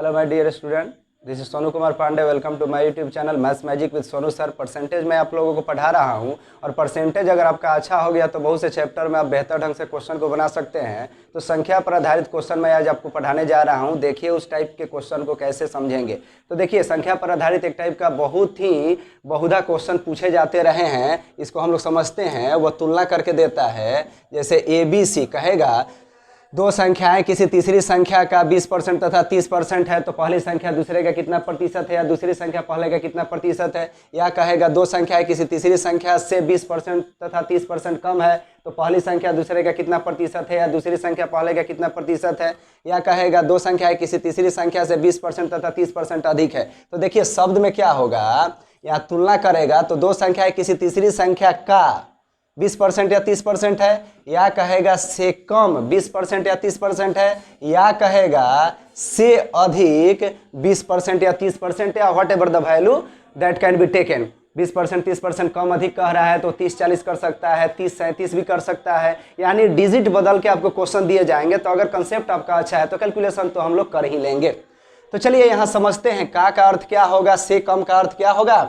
Hello my dear student, this is Sonu Kumar Pandey. Welcome to my YouTube channel maths magic with Sonu sir. Percentage मैं आप लोगों को पढ़ा रहा हूं और परसेंटेज अगर आपका अच्छा हो गया तो बहुत से चैप्टर में आप बेहतर ढंग से क्वेश्चन को बना सकते हैं। तो संख्या पर आधारित क्वेश्चन मैं आज आपको पढ़ाने जा रहा हूं। देखिए उस टाइप के क्वेश्चन को कैसे समझेंगे। तो देखिए संख्या पर आधारित एक टाइप का बहुत ही बहुधा क्वेश्चन पूछे जाते रहे हैं। इसको हम लोग समझते हैं। वह तुलना करके देता है। जैसे ABC कहेगा दो संख्याएं किसी तीसरी संख्या का 20% तथा 30% है तो पहली संख्या दूसरे का कितना प्रतिशत है, या दूसरी संख्या पहले का कितना प्रतिशत है। या कहेगा दो संख्याएं किसी तीसरी संख्या से 20% तथा 30% कम है तो पहली संख्या दूसरे का कितना प्रतिशत है, या दूसरी संख्या पहले का कितना प्रतिशत है। या कहेगा दो संख्याएं किसी तीसरी संख्या से 20% तथा 30% अधिक है। तो देखिए शब्द में क्या होगा, यहाँ तुलना करेगा तो दो संख्याएं किसी तीसरी संख्या का 20% या 30% है, या कहेगा से कम 20% या 30% है, या कहेगा से अधिक 20% या 30% या what ever the value that can be taken. 20% 30% कम अधिक कह रहा है तो 30-40 कर सकता है, 30-37 भी कर सकता है। यानी डिजिट बदल के आपको क्वेश्चन दिए जाएंगे। तो अगर कंसेप्ट आपका अच्छा है तो कैलकुलेशन तो हम लोग कर ही लेंगे। तो चलिए यहाँ समझते हैं का अर्थ क्या होगा, से कम का अर्थ क्या होगा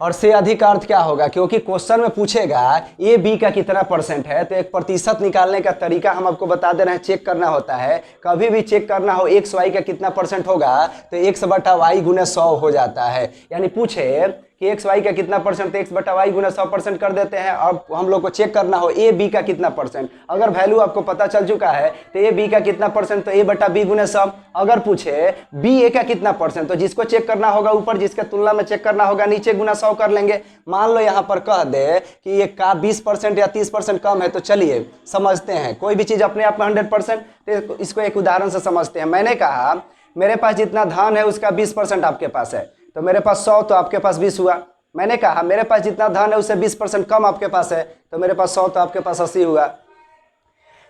और से अधिक का अर्थ क्या होगा। क्योंकि क्वेश्चन में पूछेगा ए बी का कितना परसेंट है तो एक प्रतिशत निकालने का तरीका हम आपको बता दे रहे हैं। चेक करना होता है, कभी भी चेक करना हो एक्स वाई का कितना परसेंट होगा तो एक्स बटा वाई गुने 100 हो जाता है। यानी पूछे कि एक्स वाई का कितना परसेंट तो एक्स बटा वाई गुना 100% कर देते हैं। अब हम लोग को चेक करना हो ए बी का कितना परसेंट। अगर वैल्यू आपको पता चल चुका है तो ए बी का कितना परसेंट तो ए बटा बी गुना 100। अगर पूछे बी ए का कितना परसेंट तो जिसको चेक करना होगा ऊपर, जिसके तुलना में चेक करना होगा नीचे गुना 100 कर लेंगे। मान लो यहाँ पर कह दे कि ये का 20% या 30% कम है तो चलिए समझते हैं। कोई भी चीज़ अपने आप में 100%, तो इसको एक उदाहरण से समझते हैं। मैंने कहा मेरे पास जितना धन है उसका 20% आपके पास है तो मेरे पास 100 तो आपके पास 20 हुआ। मैंने कहा मेरे पास जितना धन है उससे 20% कम आपके पास है तो मेरे पास 100 तो आपके पास 80 हुआ।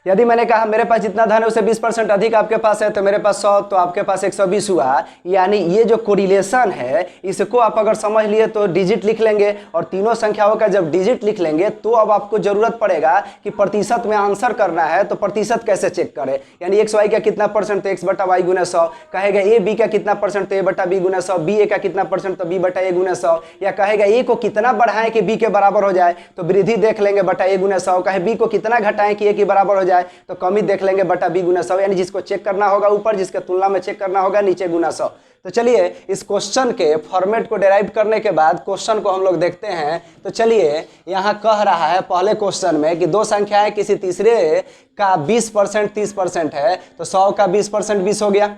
यदि मैंने कहा मेरे पास जितना धन है उससे 20% अधिक आपके पास है तो मेरे पास 100 तो आपके पास 120 हुआ। यानी ये जो कोरिलेशन है इसको आप अगर समझ लिए तो डिजिट लिख लेंगे, और तीनों संख्याओं का जब डिजिट लिख लेंगे तो अब आपको जरूरत पड़ेगा कि प्रतिशत में आंसर करना है तो प्रतिशत कैसे चेक करें। यानी एक्स वाई का कितना परसेंट तो एक्स बटा वाई गुना 100, कहेगा ए बी का कितना परसेंट तो ए बटा बी गुना 100, बी ए का कितना परसेंट तो बी बटा ए गुना 100, या कहेगा ए को कितना बढ़ाएं कि बी के बराबर हो जाए तो वृद्धि देख लेंगे बटा ए गुना 100, कहे बी को कितना घटाएं कि ए के बराबर हो जाए तो कमी देख लेंगे बटा बी गुना 100। यानी जिसको चेक करना होगा ऊपर, जिसके तुलना में चेक करना होगा नीचे गुना 100। तो चलिए इस क्वेश्चन के फॉर्मेट को डेराइव करने के बाद क्वेश्चन को हम लोग देखते हैं। तो चलिए यहाँ कह रहा है पहले क्वेश्चन में कि दो संख्याएं किसी तीसरे का 20% 30% है तो 100 का 20% 20 हो गया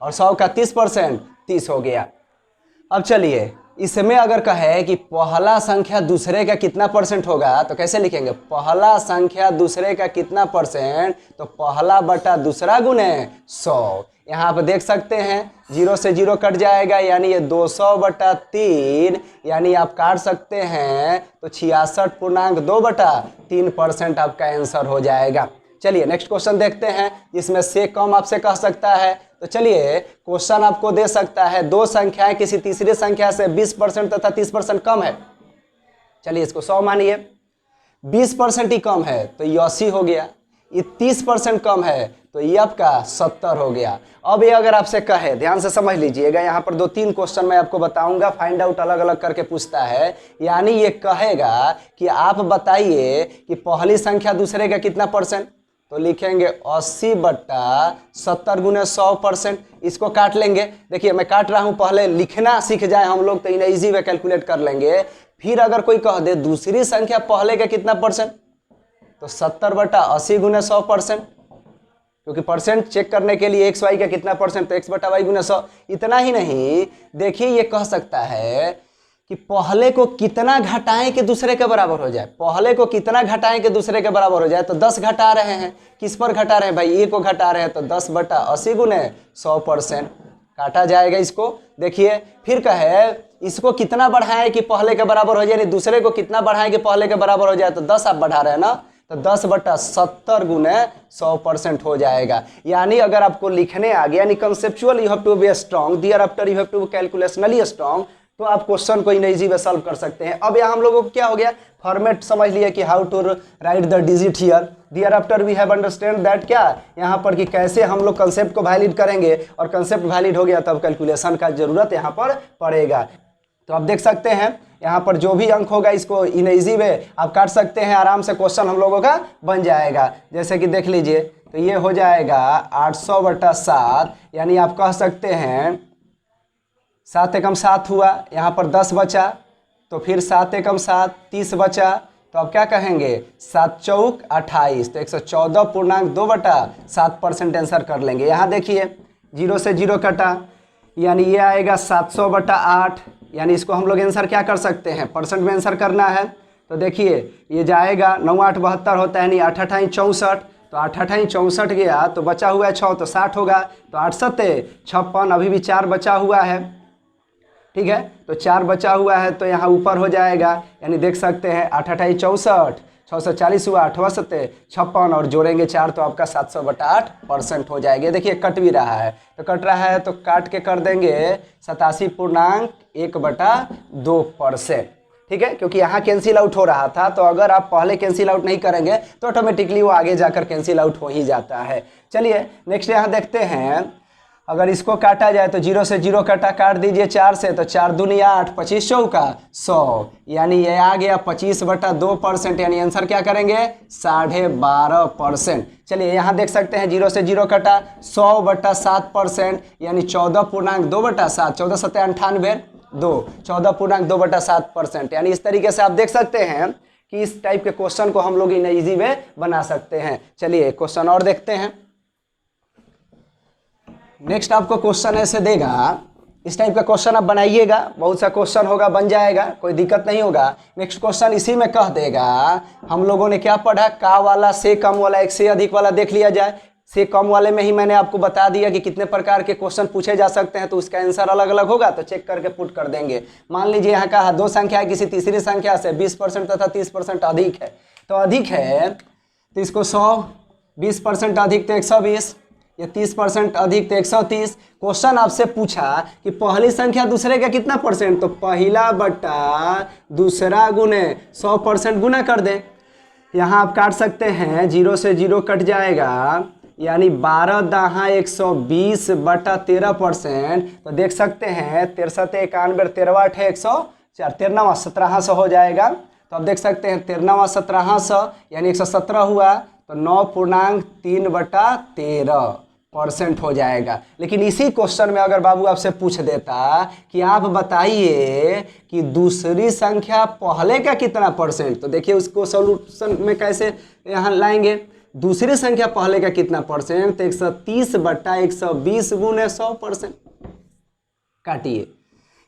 और 100 का 30% 30 हो गया। अब चलिए इसमें अगर कहे कि पहला संख्या दूसरे का कितना परसेंट होगा तो कैसे लिखेंगे। पहला संख्या दूसरे का कितना परसेंट तो पहला बटा दूसरा गुने 100। यहाँ पर देख सकते हैं 0 से 0 कट जाएगा, यानी ये 200 बटा 3, यानी आप काट सकते हैं तो 66.2 बटा 3% आपका आंसर हो जाएगा। चलिए नेक्स्ट क्वेश्चन देखते हैं जिसमें से कम आपसे कह सकता है। तो चलिए क्वेश्चन आपको दे सकता है दो संख्याएं किसी तीसरी संख्या से 20% तथा 30% कम है। चलिए इसको 100 मानिए, 20% ही कम है तो ये 80 हो गया, ये 30% कम है तो ये आपका 70 हो गया। अब ये अगर आपसे कहे, ध्यान से समझ लीजिएगा, यहाँ पर 2-3 क्वेश्चन मैं आपको बताऊंगा, फाइंड आउट अलग अलग करके पूछता है। यानी ये कहेगा कि आप बताइए कि पहली संख्या दूसरे का कितना परसेंट तो लिखेंगे 80 बटा 70 गुने 100%। इसको काट लेंगे। देखिए मैं काट रहा हूं, पहले लिखना सीख जाए हम लोग तो इन्हें इजी वे कैलकुलेट कर लेंगे। फिर अगर कोई कह दे दूसरी संख्या पहले का कितना परसेंट तो 70 बटा 80 गुने 100%, क्योंकि परसेंट चेक करने के लिए एक्स वाई का कितना परसेंट तो एक्स बटा वाई गुना 100। इतना ही नहीं, देखिए ये कह सकता है कि पहले को कितना घटाएं कि दूसरे के बराबर हो जाए। पहले को कितना घटाएं कि दूसरे के बराबर हो जाए तो 10 घटा रहे हैं। किस पर घटा रहे हैं भाई, ए को घटा रहे हैं तो 10 बटा 80 गुने 100% काटा जाएगा इसको। देखिए फिर कहे इसको कितना बढ़ाएं कि पहले के बराबर हो जाए, यानी दूसरे को कितना बढ़ाएं कि पहले के बराबर हो जाए तो 10 आप बढ़ा रहे हैं ना, तो 10 बटा 70 गुने 100% हो जाएगा। यानी अगर आपको लिखने आ गया, यानी conceptual you have to be strong, there after you have to be calculationally strong. तो आप क्वेश्चन को इजी वे सॉल्व कर सकते हैं। अब यहाँ हम लोगों को क्या हो गया, फॉर्मेट समझ लिया कि how to write the digit here, there after we have understand that क्या यहाँ पर कि कैसे हम लोग कंसेप्ट को वैलिड करेंगे, और कंसेप्ट वैलिड हो गया तब कैलकुलेशन का जरूरत यहाँ पर पड़ेगा। तो आप देख सकते हैं यहाँ पर जो भी अंक होगा इसको इन इजी वे आप काट सकते हैं, आराम से क्वेश्चन हम लोगों का बन जाएगा। जैसे कि देख लीजिए, तो ये हो जाएगा 800/7, यानी आप कह सकते हैं 7 एकम 7 हुआ, यहाँ पर 10 बचा, तो फिर 7 एकम 7 30 बचा, तो आप क्या कहेंगे 7 चौक 28, तो 114.2/7% आंसर कर लेंगे। यहाँ देखिए 0 से 0 कटा, यानी ये आएगा 700/8, यानी इसको हम लोग आंसर क्या कर सकते हैं, परसेंट में आंसर करना है। तो देखिए ये जाएगा 9 8 72 होता है, यानी 8 8 64, तो 8 8 64 गया, तो बचा हुआ है 6, तो 60 होगा, तो 8 7 56, अभी भी 4 बचा हुआ है, ठीक है, तो 4 बचा हुआ है, तो यहाँ ऊपर हो जाएगा, यानी देख सकते हैं 8 8 64, 640 हुआ, 8 7 56, और जोड़ेंगे 4 तो आपका 700/8% हो जाएगा। देखिए कट भी रहा है, तो कट रहा है तो काट के कर देंगे 87.1/2%, ठीक है, क्योंकि यहाँ कैंसिल आउट हो रहा था, तो अगर आप पहले कैंसिल आउट नहीं करेंगे तो ऑटोमेटिकली वो आगे जाकर कैंसिल आउट हो ही जाता है। चलिए नेक्स्ट यहाँ देखते हैं, अगर इसको काटा जाए तो 0 से 0 कटा, काट दीजिए 4 से, तो 4 दूनी 8, 25 चौका 100, यानी ये आ गया 25/2%, यानी आंसर क्या करेंगे 12.5%। चलिए यहाँ देख सकते हैं 0 से 0 कटा, 100/7%, यानी 14.2/7, 14 7 98 2, 14.2/7%, यानी इस तरीके से आप देख सकते हैं कि इस टाइप के क्वेश्चन को हम लोग इन इजी वे बना सकते हैं। चलिए क्वेश्चन और देखते हैं। नेक्स्ट आपको क्वेश्चन ऐसे देगा, इस टाइप का क्वेश्चन आप बनाइएगा, बहुत सा क्वेश्चन होगा, बन जाएगा, कोई दिक्कत नहीं होगा। नेक्स्ट क्वेश्चन इसी में कह देगा, हम लोगों ने क्या पढ़ा, का वाला, से कम वाला, एक से अधिक वाला देख लिया जाए। से कम वाले में ही मैंने आपको बता दिया कि कितने प्रकार के क्वेश्चन पूछे जा सकते हैं, तो उसका आंसर अलग अलग होगा, तो चेक करके पुट कर देंगे। मान लीजिए यहाँ कहा 2 संख्या है, किसी तीसरी संख्या से 20% तथा 30% अधिक है, तो अधिक है तो इसको 100, 20% अधिक तो 120, या 30% अधिक तो 130। क्वेश्चन आपसे पूछा कि पहली संख्या दूसरे का कितना परसेंट, तो पहला बटा दूसरा गुने 100% गुना कर दें। यहाँ आप काट सकते हैं, 0 से 0 कट जाएगा, यानी 12 दहा 120/13%, तो देख सकते हैं 63 91 13 8 104, 13 1700 हो जाएगा। तो आप देख सकते हैं 13 1700 यानी 117 हुआ, तो 9.3/13% हो जाएगा। लेकिन इसी क्वेश्चन में अगर बाबू आपसे पूछ देता कि आप बताइए कि दूसरी संख्या पहले का कितना परसेंट, तो देखिए उसको सॉल्यूशन में कैसे यहाँ लाएंगे, दूसरी संख्या पहले का कितना परसेंट, तो 130/120 गुने 100%। काटिए,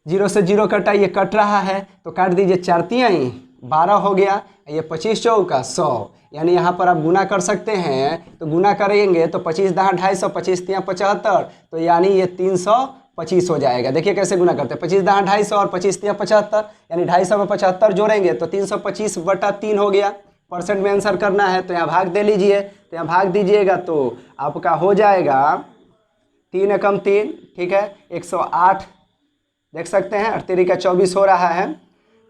0 से 0 कटा, ये कट रहा है, तो काट दीजिए 4 तिहाई 12 हो गया, ये 25 चौका 100, यानी यहाँ पर आप गुना कर सकते हैं, तो गुना करेंगे तो 25 दहा 250, 25 तिया 75, तो यानी ये 325 हो जाएगा। देखिए कैसे गुना करते हैं, 25 दहा 250 और 25 तिया 75, यानी 250 में 75 जोड़ेंगे तो 325/3 हो गया। परसेंट में आंसर करना है तो यहाँ भाग दे लीजिए, तो यहाँ भाग दीजिएगा तो आपका हो जाएगा 3 एकम 3, ठीक है, 108 देख सकते हैं, 8 का 24 हो रहा है,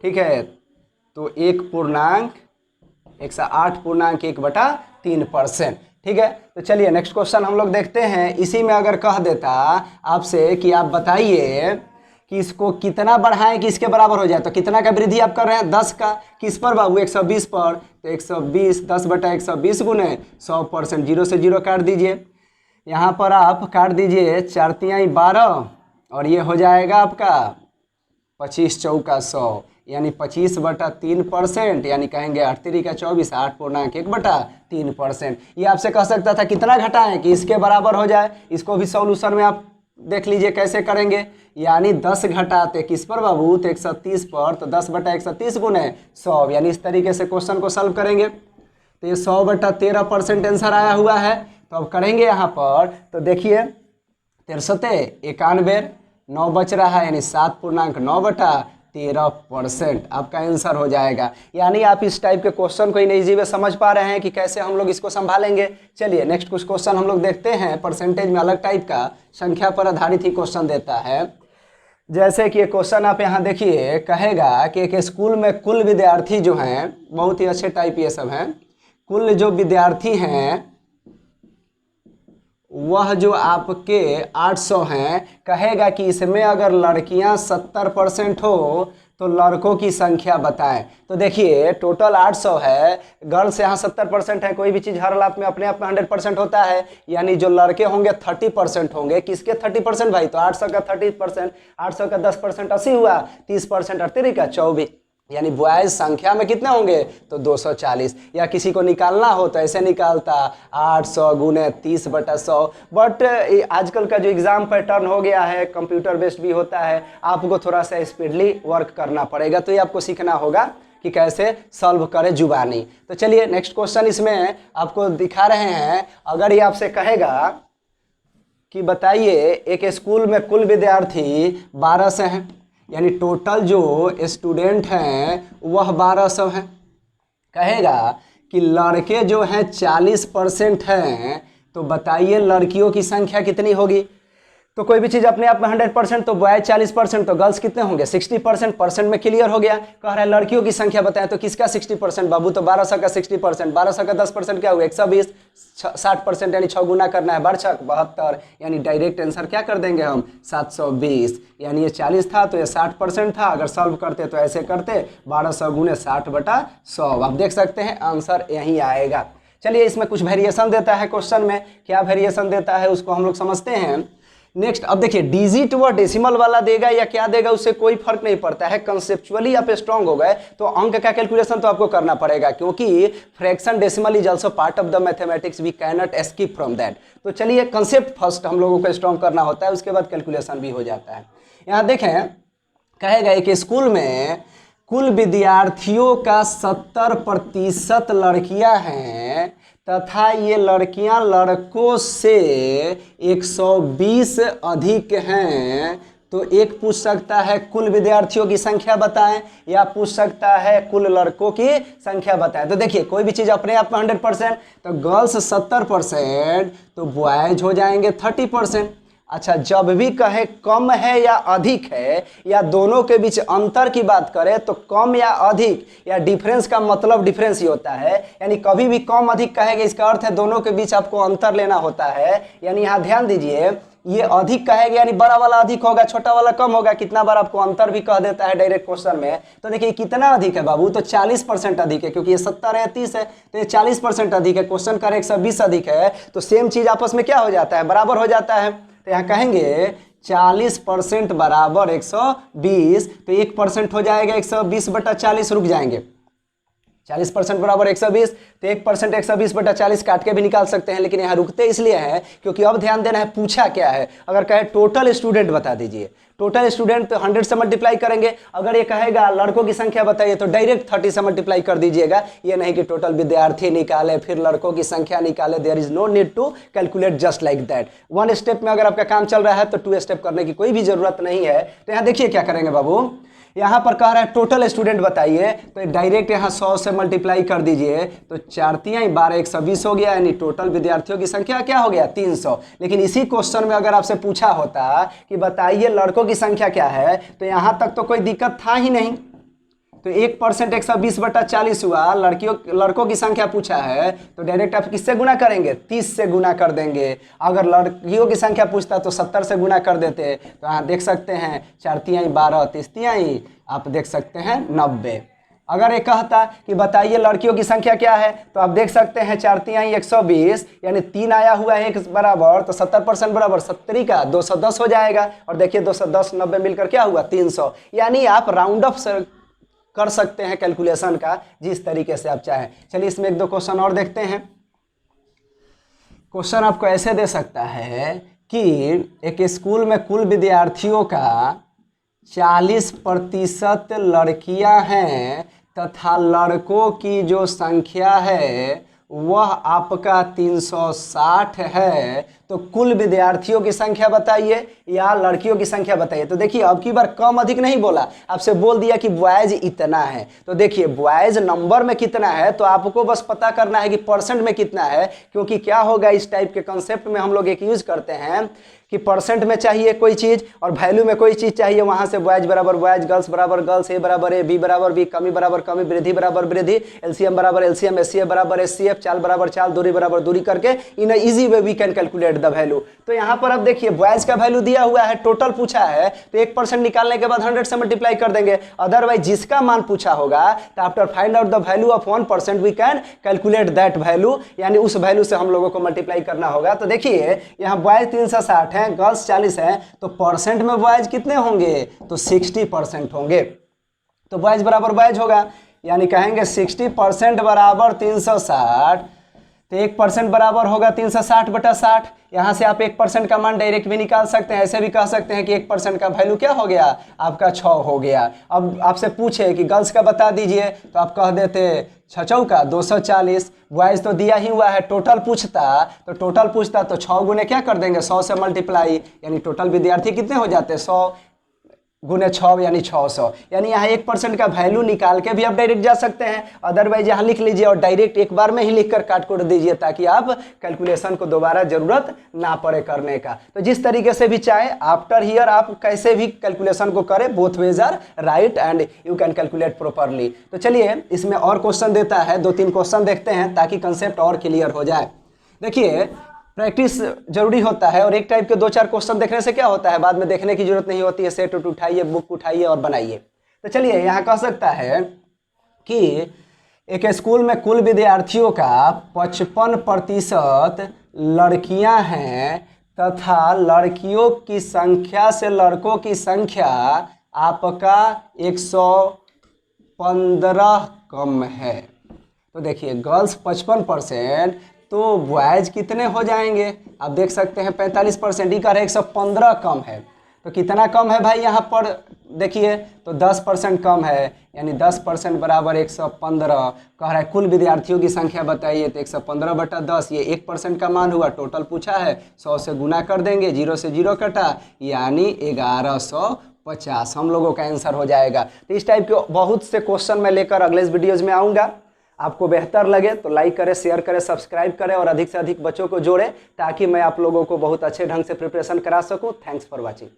ठीक है, तो 1.108.1/3%, ठीक है। तो चलिए नेक्स्ट क्वेश्चन हम लोग देखते हैं। इसी में अगर कह देता आपसे कि आप बताइए कि इसको कितना बढ़ाएं कि इसके बराबर हो जाए, तो कितना का वृद्धि आप कर रहे हैं, 10 का, किस पर बाबू 120 पर, तो 120 10/120 गुने 100%। 0 से 0 काट दीजिए, यहाँ पर आप काट दीजिए 4 तिहाई 12, और ये हो जाएगा आपका 25 चौका 100, यानी 25/3%, यानी कहेंगे 8 का 24, 8.1/3%। ये आपसे कह सकता था कितना घटाएं कि इसके बराबर हो जाए, इसको भी सॉल्यूशन में आप देख लीजिए कैसे करेंगे, यानी 10 घटाते किस पर बाबू, तो 130 पर, तो 10/130 गुने 100, यानी इस तरीके से क्वेश्चन को सॉल्व करेंगे। तो ये 100/13% आंसर आया हुआ है। तो अब करेंगे यहाँ पर, तो देखिए 63 91 9 बच रहा है, यानी 7.9/13% आपका आंसर हो जाएगा। यानी आप इस टाइप के क्वेश्चन को इन इजी वे समझ पा रहे हैं कि कैसे हम लोग इसको संभालेंगे। चलिए नेक्स्ट कुछ क्वेश्चन हम लोग देखते हैं। परसेंटेज में अलग टाइप का संख्या पर आधारित ही क्वेश्चन देता है। जैसे कि एक क्वेश्चन आप यहाँ देखिए, कहेगा कि एक स्कूल में कुल विद्यार्थी जो हैं, बहुत ही अच्छे टाइप ये सब हैं, कुल जो विद्यार्थी हैं वह जो आपके 800 हैं, कहेगा कि इसमें अगर लड़कियां 70% हो तो लड़कों की संख्या बताएं। तो देखिए टोटल 800 है, गर्ल्स यहाँ 70% है, कोई भी चीज़ हर हालात में अपने आप में 100% होता है, यानी जो लड़के होंगे 30% होंगे। किसके 30% भाई? तो 800 का 30%, 800 का 10% 80 हुआ, 30% 38 का 24, यानी बॉयज संख्या में कितने होंगे? तो 240। या किसी को निकालना हो तो ऐसे निकालता 800 गुने 30/100। बट आजकल का जो एग्जाम पैटर्न हो गया है कंप्यूटर बेस्ड भी होता है, आपको थोड़ा सा स्पीडली वर्क करना पड़ेगा, तो ये आपको सीखना होगा कि कैसे सॉल्व करें जुबानी। तो चलिए नेक्स्ट क्वेश्चन इसमें आपको दिखा रहे हैं। अगर ये आपसे कहेगा कि बताइए एक स्कूल में कुल विद्यार्थी 1200 हैं, यानी टोटल जो स्टूडेंट हैं वह 1200 हैं, कहेगा कि लड़के जो हैं 40% हैं, तो बताइए लड़कियों की संख्या कितनी होगी? तो कोई भी चीज़ अपने आप में 100%, तो बॉय 40%, तो गर्ल्स कितने होंगे? 60%। परसेंट में क्लियर हो गया। कह रहा है लड़कियों की संख्या बताएं, तो किसका 60% बाबू? तो 1200 का 60%, 1200 का 10% क्या हुआ? 120, 60% यानी 6 गुना करना है, 12×6 72, यानी डायरेक्ट आंसर क्या कर देंगे हम? 720। यानी ये 40 था तो ये 60% था। अगर सॉल्व करते तो ऐसे करते 1200 गुने 60/100। आप देख सकते हैं आंसर यही आएगा। चलिए इसमें कुछ वेरिएशन देता है क्वेश्चन में, क्या वेरिएशन देता है उसको हम लोग समझते हैं। नेक्स्ट अब देखिए, डिजिट व डेसिमल वाला देगा या क्या देगा उससे कोई फर्क नहीं पड़ता है। कंसेप्चुअली आप स्ट्रांग हो गए तो अंक का कैलकुलेशन तो आपको करना पड़ेगा, क्योंकि fraction decimal is also part of the mathematics, we can not escape from that. तो चलिए कंसेप्ट फर्स्ट हम लोगों को स्ट्रांग करना होता है, उसके बाद कैलकुलेशन भी हो जाता है। यहाँ देखें, कहेगा एक स्कूल में कुल विद्यार्थियों का 70% लड़कियां हैं तथा ये लड़कियां लड़कों से 120 अधिक हैं। तो एक पूछ सकता है कुल विद्यार्थियों की संख्या बताएं, या पूछ सकता है कुल लड़कों की संख्या बताएं। तो देखिए कोई भी चीज़ अपने आप में 100%, तो गर्ल्स 70%, तो बॉयज हो जाएंगे 30%। अच्छा, जब भी कहे कम है या अधिक है, या दोनों के बीच अंतर की बात करें, तो कम या अधिक या डिफरेंस का मतलब डिफरेंस ही होता है। यानी कभी भी कम अधिक कहेंगे इसका अर्थ है दोनों के बीच आपको अंतर लेना होता है। यानी यहाँ ध्यान दीजिए, ये अधिक कहेगा यानी बड़ा वाला अधिक होगा, छोटा वाला कम होगा। कितना बार आपको अंतर भी कह देता है डायरेक्ट क्वेश्चन में। तो देखिए कितना अधिक है बाबू? तो 40% अधिक है, क्योंकि ये 70 है 30 है, तो ये 40% अधिक है। क्वेश्चन का 120 अधिक है, तो सेम चीज आपस में क्या हो जाता है? बराबर हो जाता है। तो यहाँ कहेंगे 40% बराबर 120, तो 1% हो जाएगा 120/40, रुक जाएंगे। 40% बराबर 120, तो 1% 120/40 काट के भी निकाल सकते हैं, लेकिन यहाँ रुकते इसलिए हैं क्योंकि अब ध्यान देना है पूछा क्या है। अगर कहे टोटल स्टूडेंट बता दीजिए, टोटल स्टूडेंट तो 100 से मल्टीप्लाई करेंगे। अगर ये कहेगा लड़कों की संख्या बताइए, तो डायरेक्ट 30 से मल्टीप्लाई कर दीजिएगा। ये नहीं कि टोटल विद्यार्थी निकाले फिर लड़कों की संख्या निकाले। There is no need to calculate just like that. 1 step में अगर आपका काम चल रहा है तो 2 स्टेप करने की कोई भी जरूरत नहीं है। तो यहाँ देखिए क्या करेंगे बाबू, यहाँ पर कह रहा है टोटल स्टूडेंट बताइए, तो डायरेक्ट यहाँ 100 से मल्टीप्लाई कर दीजिए, तो 4 तियाई 12 120 हो गया, यानी टोटल विद्यार्थियों की संख्या क्या हो गया? 300। लेकिन इसी क्वेश्चन में अगर आपसे पूछा होता कि बताइए लड़कों की संख्या क्या है, तो यहाँ तक तो कोई दिक्कत था ही नहीं। तो 1% 120/40 हुआ। लड़कों की संख्या पूछा है, तो डायरेक्ट आप किससे गुना करेंगे? 30 से गुना कर देंगे। अगर लड़कियों की संख्या पूछता तो 70 से गुना कर देते। तो यहाँ देख सकते हैं 4 तियाई 12, 30 तियाई आप देख सकते हैं 90। अगर ये कहता कि बताइए लड़कियों की संख्या क्या है, तो आप देख सकते हैं 4 तियाई 120, यानी 3 आया हुआ है 1 बराबर, तो 70% बराबर 70 का 210 हो जाएगा। और देखिए 210 90 मिलकर क्या हुआ? 300। यानी आप राउंड ऑफ कर सकते हैं कैलकुलेशन का जिस तरीके से आप चाहें। चलिए इसमें 1-2 क्वेश्चन और देखते हैं। क्वेश्चन आपको ऐसे दे सकता है कि एक स्कूल में कुल विद्यार्थियों का 40% लड़कियां हैं तथा लड़कों की जो संख्या है वह आपका 360 है। तो कुल विद्यार्थियों की संख्या बताइए या लड़कियों की संख्या बताइए। तो देखिए अब की बार कम अधिक नहीं बोला, आपसे बोल दिया कि बॉयज इतना है। तो देखिए बॉयज नंबर में कितना है, तो आपको बस पता करना है कि परसेंट में कितना है। क्योंकि क्या होगा, इस टाइप के कंसेप्ट में हम लोग एक यूज करते हैं कि परसेंट में चाहिए कोई चीज़ और वैल्यू में कोई चीज़ चाहिए, वहाँ से बॉयज बराबर बॉयज, गर्ल्स बराबर गर्ल्स, ए बराबर ए, बी बराबर बी, कमी बराबर कमी, वृद्धि बराबर वृद्धि, एलसीएम बराबर एलसीएम, एचसीएफ बराबर एचसीएफ, चाल बराबर चाल, दूरी बराबर दूरी करके in easy way we can calculate the value. तो यहाँ पर अब देखिए बॉयज का वैल्यू दिया हुआ है, टोटल पूछा है, तो 1% निकालने के बाद 100 से मल्टीप्लाई कर देंगे। अदरवाइज जिसका मान पूछा होगा तो after find out the value of 1% we can calculate that value, यानी उस वैल्यू से हम लोगों को मल्टीप्लाई करना होगा। तो देखिए यहाँ बॉयज 360 हैं, गर्ल्स 40 हैं, तो परसेंट में बॉयज कितने होंगे, तो 60% होंगे। तो बॉयज बराबर बॉयज होगा, यानी कहेंगे 60% बराबर 360, तो 1% बराबर होगा 360/60। यहाँ से आप 1% का मान डायरेक्ट भी निकाल सकते हैं, ऐसे भी कह सकते हैं कि 1% का वैल्यू क्या हो गया, आपका 6 हो गया। अब आपसे पूछे कि गर्ल्स का बता दीजिए, तो आप कह देते 6 का 240, बॉयज तो दिया ही हुआ है, टोटल पूछता तो 6 गुने क्या कर देंगे, 100 से मल्टीप्लाई, यानी टोटल विद्यार्थी कितने हो जाते हैं, 100 गुने 6 यानी 600। यानी यहाँ 1% का वैल्यू निकाल के भी आप डायरेक्ट जा सकते हैं, अदरवाइज यहाँ लिख लीजिए और डायरेक्ट एक बार में ही लिख कर काट कोड दीजिए, ताकि आप कैलकुलेशन को दोबारा जरूरत ना पड़े करने का। तो जिस तरीके से भी चाहे आफ्टर हियर आप कैसे भी कैलकुलेशन को करें, both ways are right and you can calculate properly. तो चलिए इसमें और क्वेश्चन देता है, 2-3 क्वेश्चन देखते हैं ताकि कंसेप्ट और क्लियर हो जाए। देखिए प्रैक्टिस जरूरी होता है और एक टाइप के 2-4 क्वेश्चन देखने से क्या होता है, बाद में देखने की जरूरत नहीं होती है, सेट उठाइए, बुक उठाइए और बनाइए। तो चलिए यहाँ कह सकता है कि एक स्कूल में कुल विद्यार्थियों का 55% लड़कियां हैं तथा लड़कियों की संख्या से लड़कों की संख्या आपका 115 कम है। तो देखिए गर्ल्स 55%, तो बॉयज कितने हो जाएंगे, आप देख सकते हैं 45%, ही का 115 कम है। तो कितना कम है भाई यहाँ पर देखिए, तो 10% कम है, यानी 10% बराबर 115। कह रहा है कुल विद्यार्थियों की संख्या बताइए, तो 115/10, ये 1% का मान हुआ, टोटल पूछा है, 100 से गुना कर देंगे, 0 से 0 कटा, यानी 1150 हम लोगों का आंसर हो जाएगा। तो इस टाइप के बहुत से क्वेश्चन मैं लेकर अगले वीडियोज़ में आऊँगा। आपको बेहतर लगे तो लाइक करें, शेयर करें, सब्सक्राइब करें और अधिक से अधिक बच्चों को जोड़ें, ताकि मैं आप लोगों को बहुत अच्छे ढंग से प्रिपरेशन करा सकूं। Thanks for watching.